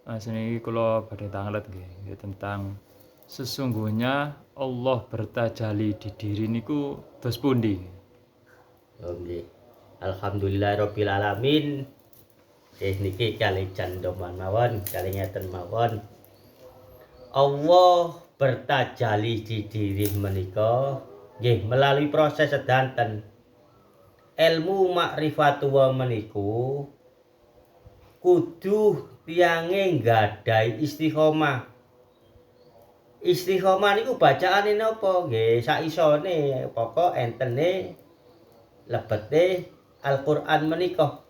Seniki kula badhe tanglet nggih tentang sesungguhnya Allah bertajalli di diri niku dos pundi? Oh nggih. Alhamdulillahirabbil alamin. Niki kalih candoman mawon, kalih ngeten mawon. Allah bertajalli di diri menika nggih melalui proses sedanten. Ilmu makrifatuwa meniku kudu tiyange nggadhahi istiqomah. Istiqomah niku bacaane napa? Nggih sak isone pokok entene lebete Al-Qur'an menika.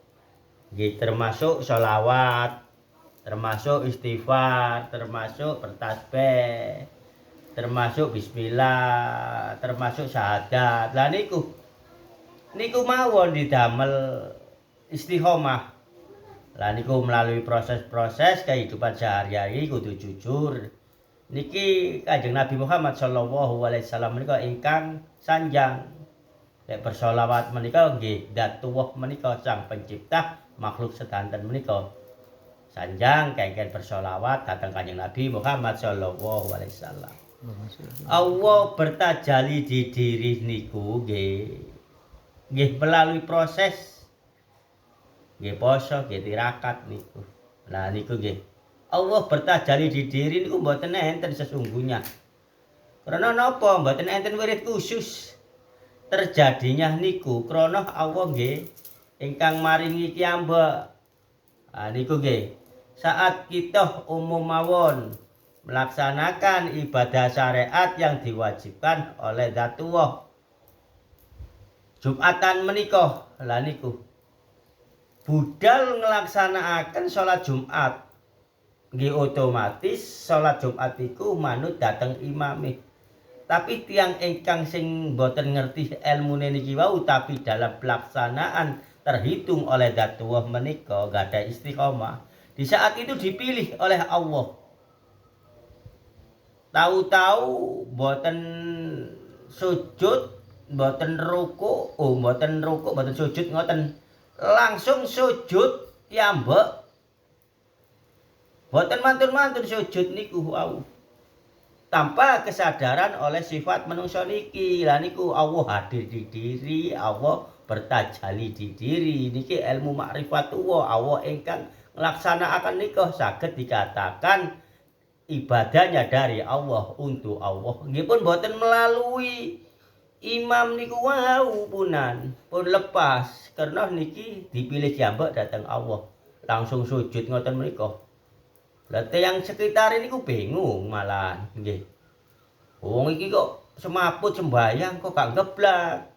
Nggih termasuk sholawat, termasuk istighfar, termasuk bertasbih, termasuk bismillah, termasuk syahadat. Lah niku mawon didamel istiqomah. Lah niku melalui proses-proses kehidupan sehari-hari kudu jujur. Niki Kanjeng Nabi Muhammad sallallahu alaihi wasallam menika ingkang sanjang. Nek bersolawat menika nggih datuwuh menika Sang Pencipta makhluk sedanten menika. Sanjang kengken bersolawat datang Kanjeng Nabi Muhammad sallallahu alaihi wasallam. Allah bertajalli di diri niku nggih melalui proses nggih poso nggih tirakat niku. Lah niku nggih Allah bertajalli di diri niku mboten enten sesungguhnya. Karena napa? Mboten enten wirid khusus. Terjadinya niku krana Allah nggih ingkang maringi piyambak. Niku nggih. Saat kita umum mawon melaksanakan ibadah syariat yang diwajibkan oleh Dzatullah. Jumatan menika lah niku. Budal nglaksanakaken salat Jumat. Nggih otomatis salat Jumat iku manut dhateng imame. Tapi tiang ingkang sing boten ngerti ilmune niki wau tapi dalam pelaksanaan terhitung oleh Dzatullah menika gadah istiqomah. Di saat itu dipilih oleh Allah. Tahu-tahu boten sujud, boten ruku, boten sujud ngoten. Langsung sujud piyambak. Boten mantun-mantun sujud niku wau. Tanpa kesadaran oleh sifat menungso niki. Lah niku Allah hadir di diri, Allah bertajalli di diri. Niki ilmu makrifatuwa, Allah ingkang nglaksanakaken nika saged dikatakan ibadahnya dari Allah untuk Allah. Nggih pun boten melalui imam niku wau punan, pun lepas karena niki dipilih jambak datang Allah. Langsung sujud ngoten menika. Lah yang sekitar ini ku bingung malah nggih. Wong iki kok semaput sembayang kok gak ngeblak.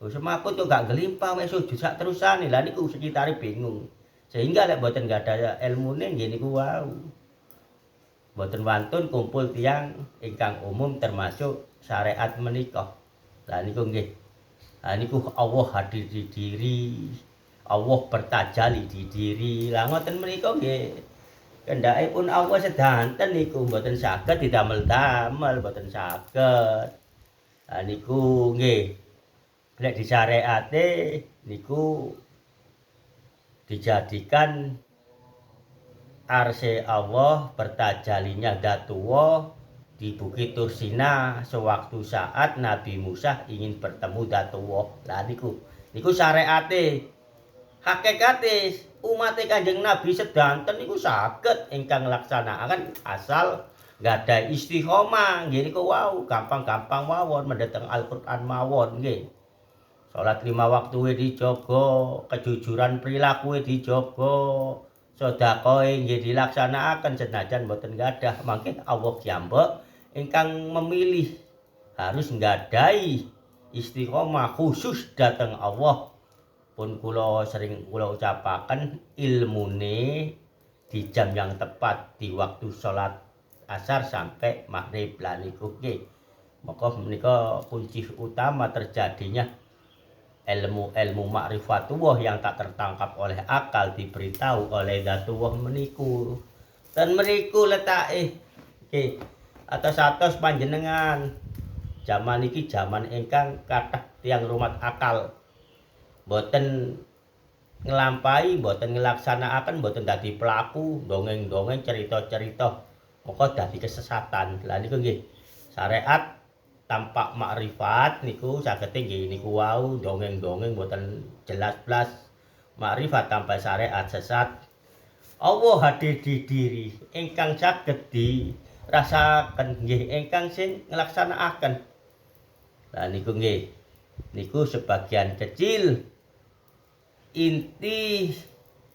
Semaput kok gak gelimpah mek sujud sak terusane. Lah niku sekitare bingung. Sehingga lek mboten gadah ilmune nggih niku wau. Mboten wantun kumpul tiyang ingkang umum termasuk syariat menika. Lah niku nggih. Lah niku Allah hadir di diri. Allah bertajalli di diri. Lah ngoten menika nggih. Kendhakipun Allah sedanten niku mboten saged didamel-damel, mboten saged. Niku nggih nek disyariate niku dijadikan arsy Allah bertajallinya Dzatullah di Bukit Tursina sewaktu saat Nabi Musa ingin bertemu Dzatullah. Lah niku syariate. Hakikate umat Kanjeng Nabi sedanten niku saged ingkang nglaksanakaken asal gadhahi istiqomah. Nggih niku wau gampang-gampang mawon mendheteng Al-Qur'an mawon nggih. Salat 5 waktu dijaga, kejujuran perilaku dijaga, sedekahe nggih dilaksanakaken senajan mboten gadah. Mangke Allah piyambak ingkang memilih harus nggadhahi istiqomah khusus dhateng Allah. Pun sering kula ucapaken ilmune di jam yang tepat di waktu salat asar sampai maghrib lah niku nggih. Maka menika kunci utama terjadinya ilmu makrifatuwah yang tak tertangkap oleh akal diberitahu oleh Dzatullah meniku. Dan meniku letake nggih atos-atos panjenengan. Zaman iki zaman ingkang kathah tiyang rumat akal. Boten nglampahi, mboten nglaksanakaken, mboten dadi pelaku, dongeng-dongeng, cerita-cerita, maka dadi kesesatan. Lah niku nggih, syariat tanpa makrifat niku sagete nggih niku wau dongeng-dongeng mboten jelas blas. Makrifat tanpa syariat sesat. Allah hadir di diri ingkang saged dirasakaken nggih ingkang sing nglaksanakaken. Lah niku nggih, niku sebagian kecil inti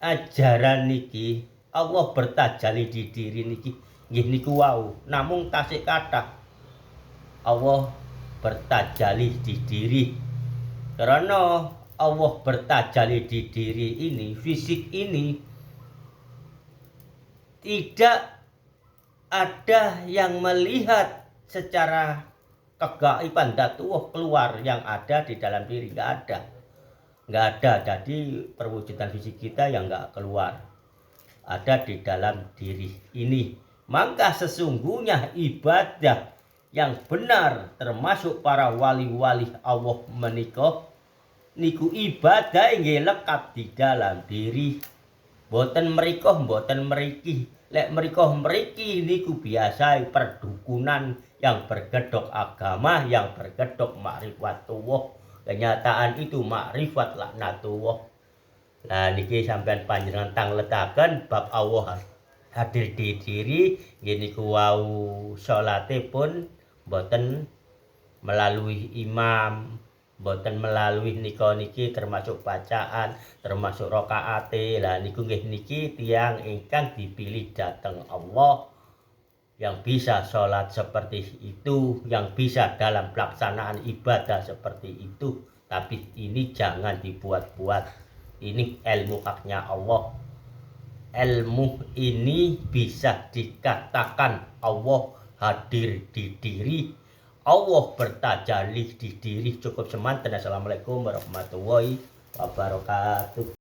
ajaran niki. Allah bertajalli di diri niki nggih niku wau, namung tasih kathah Allah bertajalli di diri. Karena Allah bertajalli di diri ini, fisik ini tidak ada yang melihat secara kegaiban datuh keluar, yang ada di dalam diri nggak ada. Jadi perwujudan fisik kita yang nggak keluar, ada di dalam diri ini. Maka sesungguhnya ibadah yang benar termasuk para wali-wali Allah menika niku ibadah nggih lekat di dalam diri. Mboten mriko, mboten mriki. Lek mriki niku biasa perdukunan yang bergedok agama, yang bergedok ma'rifatullah. Kenyataan itu ma'rifat laknatullah. Nah niki sampean panjenengan tangletaken bab Allah hadir di diri, nggih niku wau salate pun mboten melalui imam, mboten melalui niki termasuk bacaan, termasuk rakaate. Lah niku nggih niki tiyang ingkang dipilih dateng Allah, yang bisa sholat seperti itu, yang bisa dalam pelaksanaan ibadah seperti itu. Tapi ini jangan dibuat-buat. Ini ilmu haknya Allah. Ilmu ini bisa dikatakan Allah hadir di diri, Allah bertajalli di diri. Cukup semanten. Assalamualaikum warahmatullahi wabarakatuh.